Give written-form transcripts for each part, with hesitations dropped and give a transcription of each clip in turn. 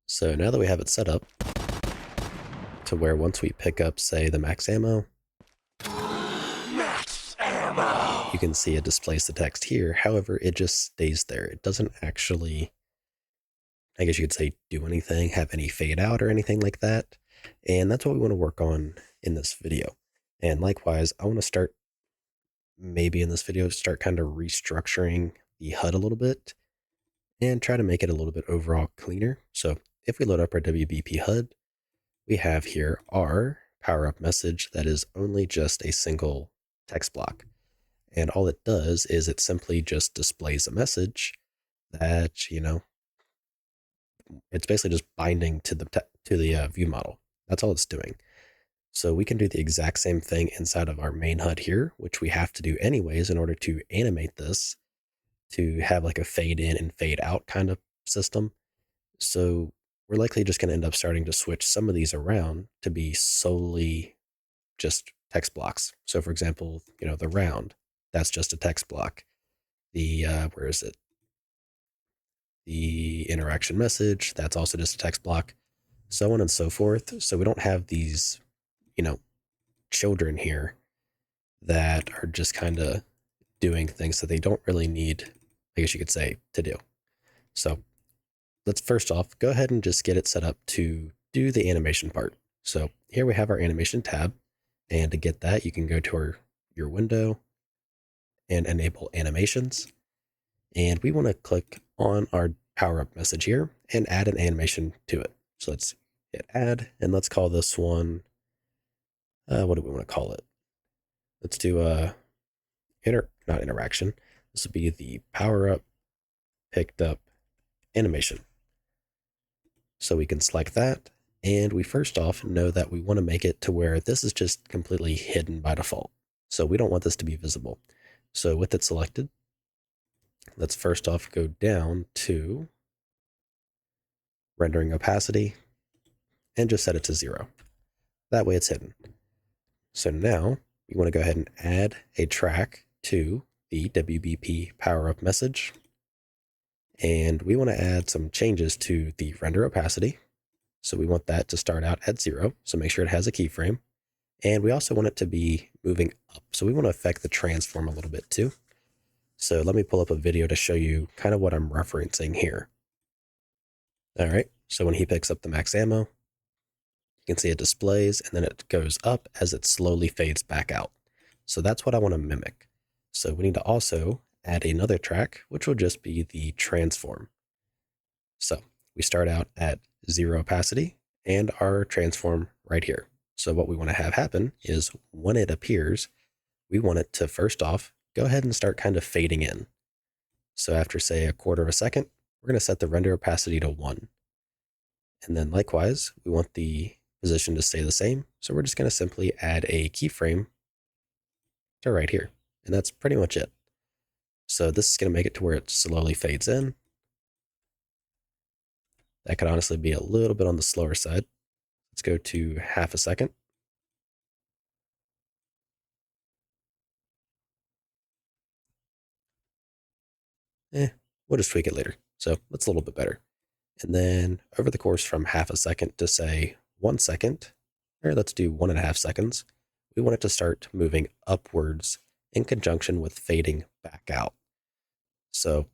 So now that we have it set up to where once we pick up, say, the max ammo, Max ammo! you can see it displays the text here. However, it just stays there. It doesn't actually, I guess you could say, do anything, have any fade out or anything like that. And that's what we want to work on in this video. And likewise, I want to start maybe in this video, start kind of restructuring the HUD a little bit and try to make it a little bit overall cleaner. So if we load up our WBP HUD, we have here our power up message that is only just a single text block. And all it does is it simply just displays a message that, it's basically just binding to the view model. That's all it's doing. So we can do the exact same thing inside of our main HUD here, which we have to do anyways in order to animate this to have like a fade in and fade out kind of system. So we're likely just going to end up starting to switch some of these around to be solely just text blocks. So for example, the round, that's just a text block. The, where is it? The interaction message, that's also just a text block, so on and so forth. So we don't have these, children here that are just kind of doing things that they don't really need, I guess you could say, to do. So let's first off go ahead and just get it set up to do the animation part. So here we have our animation tab, and to get that, you can go to your window and enable animations. And we want to click on our power up message here and add an animation to it. So let's hit add, and let's call this one, what do we want to call it? Let's do not interaction. This would be the power up picked up animation. So we can select that, and we first off know that we want to make it to where this is just completely hidden by default. So we don't want this to be visible. So with it selected, let's first off go down to rendering opacity and just set it to 0. That way it's hidden. So now we want to go ahead and add a track to the WBP power up message. And we want to add some changes to the render opacity. So we want that to start out at 0. So make sure it has a keyframe. And we also want it to be moving up. So we want to affect the transform a little bit too. So let me pull up a video to show you kind of what I'm referencing here. All right. So when he picks up the max ammo, you can see it displays and then it goes up as it slowly fades back out. So that's what I want to mimic. So we need to also add another track, which will just be the transform. So we start out at 0 opacity and our transform right here. So what we want to have happen is when it appears, we want it to first off, go ahead and start kind of fading in. So after say a quarter of a second, we're going to set the render opacity to 1. And then likewise, we want the position to stay the same. So we're just going to simply add a keyframe to right here. And that's pretty much it. So this is going to make it to where it slowly fades in. That could honestly be a little bit on the slower side. Let's go to half a second. We'll just tweak it later. So that's a little bit better. And then over the course from half a second to say 1 second, or let's do 1.5 seconds, we want it to start moving upwards in conjunction with fading back out. So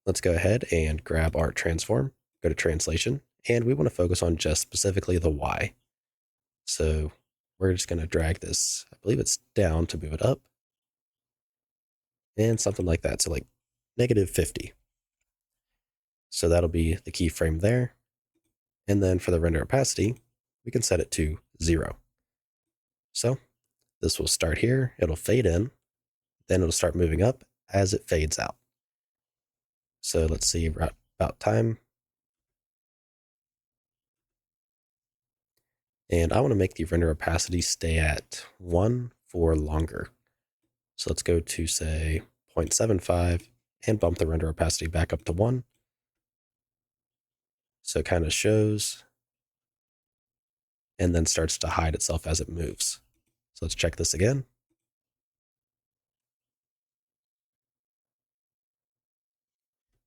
let's go ahead and grab our transform, go to translation, and we want to focus on just specifically the Y. So we're just going to drag this, I believe it's down to move it up, and something like that. So like -50. So that'll be the keyframe there. And then for the render opacity, we can set it to 0. So this will start here, it'll fade in, then it'll start moving up as it fades out. So let's see, right about time. And I want to make the render opacity stay at 1 for longer. So let's go to say 0.75 and bump the render opacity back up to 1. So it kind of shows and then starts to hide itself as it moves. So let's check this again.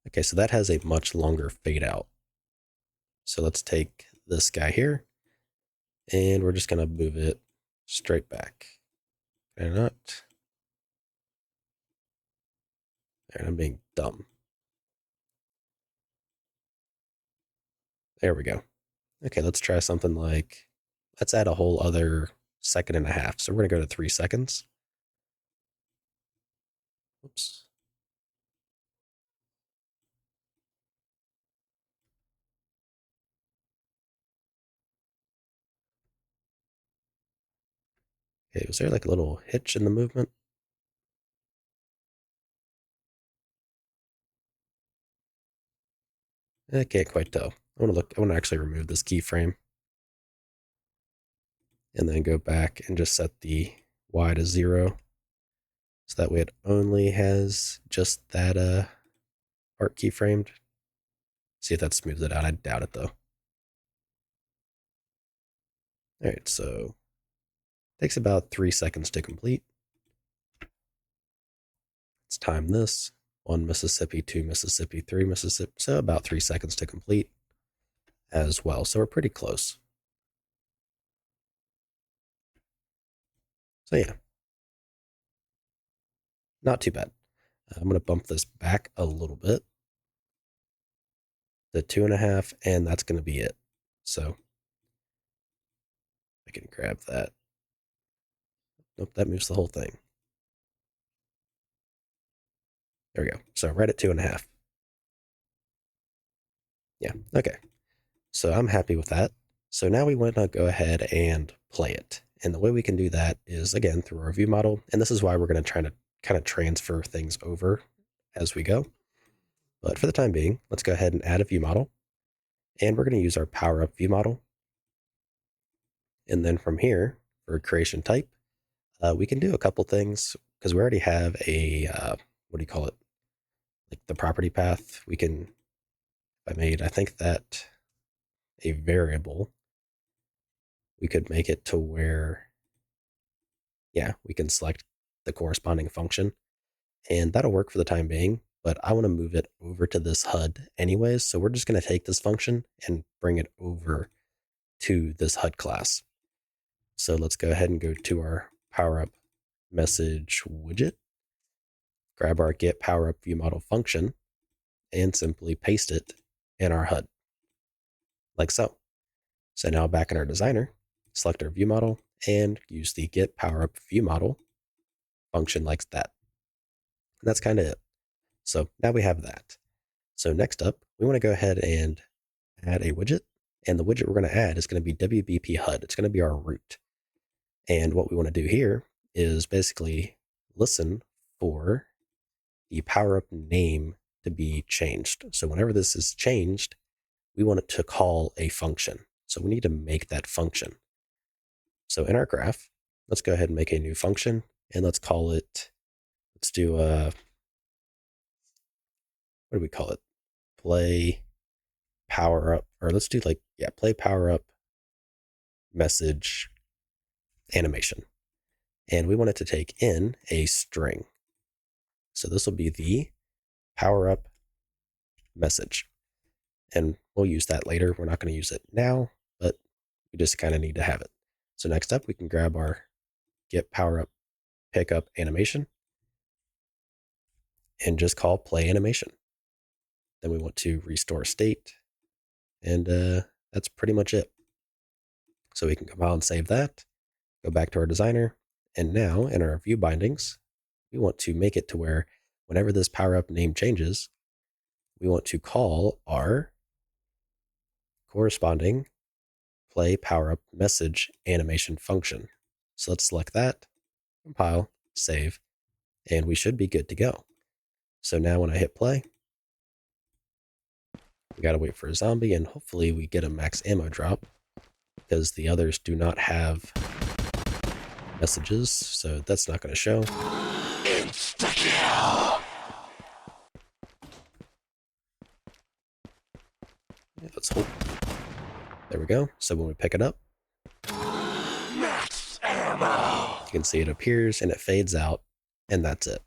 Okay, so that has a much longer fade out. So let's take this guy here, and we're just going to move it straight back. Can I not? There, I'm being dumb. There we go. Okay, let's try something like, let's add a whole other 1.5 seconds. So we're going to go to 3 seconds. Oops. Okay, was there like a little hitch in the movement? I can't quite tell. I want to actually remove this keyframe and then go back and just set the Y to 0. So that way it only has just that part keyframed. See if that smooths it out. I doubt it though. All right, so it takes about 3 seconds to complete. Let's time this. 1 Mississippi, 2 Mississippi, 3 Mississippi. So about 3 seconds to complete as well. So we're pretty close. So yeah, not too bad. I'm going to bump this back a little bit to 2.5, and that's going to be it. So I can grab that. Nope, that moves the whole thing. There we go. So right at 2.5. Yeah, okay. So I'm happy with that. So now we want to go ahead and play it. And the way we can do that is, again, through our view model. And this is why we're going to try to kind of transfer things over as we go. But for the time being, let's go ahead and add a view model. And we're going to use our Powerup view model. And then from here, for creation type, we can do a couple things because we already have a, what do you call it? Like the property path. We can, I think that a variable, we could make it to where, yeah, we can select the corresponding function, and that'll work for the time being, but I want to move it over to this HUD anyways, so we're just going to take this function and bring it over to this HUD class. So let's go ahead and go to our Powerup message widget, grab our get Powerup view model function, and simply paste it in our HUD, like so. So now back in our designer, select our view model and use the get Powerup view model function like that. And that's kind of it. So now we have that. So next up, we want to go ahead and add a widget. And the widget we're going to add is going to be WBP HUD. It's going to be our root. And what we want to do here is basically listen for the Powerup name to be changed. So whenever this is changed, we want it to call a function. So we need to make that function. So in our graph, let's go ahead and make a new function, and let's call it, let's do what do we call it? Play Powerup, or let's do like, yeah, play Powerup message animation. And we want it to take in a string. So this will be the Powerup message. And we'll use that later. We're not going to use it now, but we just kind of need to have it. So next up, we can grab our get Powerup pickup animation and just call play animation. Then we want to restore state, and that's pretty much it. So we can compile and save that, go back to our designer, and now in our view bindings, we want to make it to where whenever this Powerup name changes, we want to call our corresponding play Powerup message animation function. So let's select that, compile, save, and we should be good to go. So now when I hit play, we got to wait for a zombie, and hopefully we get a max ammo drop because the others do not have messages, so that's not going to show. Insta-kill! Yeah, let's hope. There we go. So when we pick it up, max ammo! You can see it appears and it fades out, and that's it.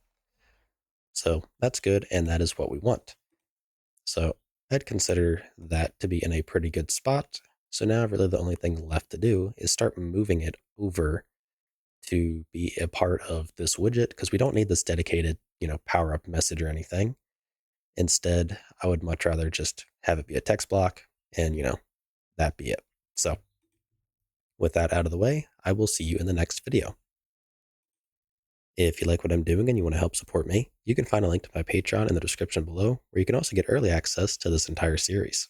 So that's good, and that is what we want. So I'd consider that to be in a pretty good spot. So now really the only thing left to do is start moving it over to be a part of this widget because we don't need this dedicated, power up message or anything. Instead, I would much rather just have it be a text block and, that be it. So with that out of the way, I will see you in the next video. If you like what I'm doing and you want to help support me, you can find a link to my Patreon in the description below, where you can also get early access to this entire series.